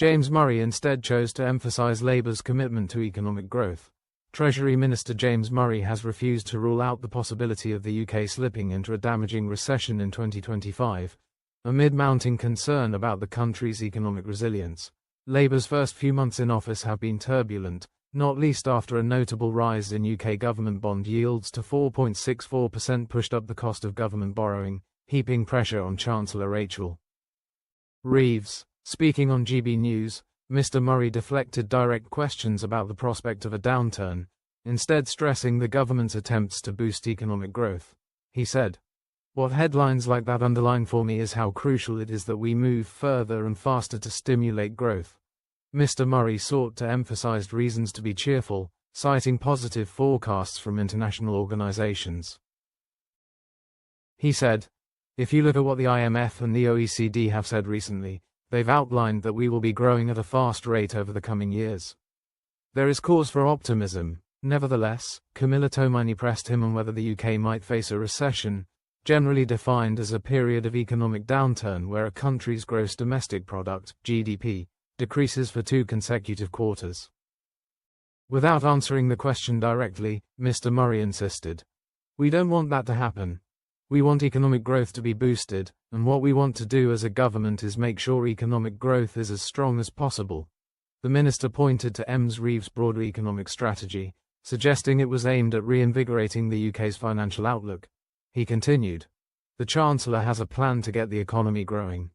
James Murray instead chose to emphasise Labour's commitment to economic growth. Treasury Minister James Murray has refused to rule out the possibility of the UK slipping into a damaging recession in 2025, amid mounting concern about the country's economic resilience. Labour's first few months in office have been turbulent, not least after a notable rise in UK government bond yields to 4.64% pushed up the cost of government borrowing, heaping pressure on Chancellor Rachel Reeves. Speaking on GB News, Mr. Murray deflected direct questions about the prospect of a downturn, instead stressing the government's attempts to boost economic growth. He said, "What headlines like that underline for me is how crucial it is that we move further and faster to stimulate growth." Mr. Murray sought to emphasize reasons to be cheerful, citing positive forecasts from international organizations. He said, "If you look at what the IMF and the OECD have said recently, they've outlined that we will be growing at a fast rate over the coming years. There is cause for optimism." Nevertheless, Camilla Tominey pressed him on whether the UK might face a recession, generally defined as a period of economic downturn where a country's gross domestic product, GDP, decreases for 2 consecutive quarters. Without answering the question directly, Mr. Murray insisted, "We don't want that to happen. We want economic growth to be boosted, and what we want to do as a government is make sure economic growth is as strong as possible." The minister pointed to Reeves' broader economic strategy, suggesting it was aimed at reinvigorating the UK's financial outlook. He continued, "The Chancellor has a plan to get the economy growing.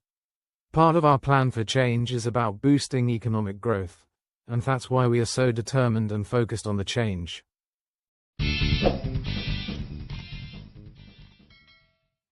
Part of our plan for change is about boosting economic growth, and that's why we are so determined and focused on the change."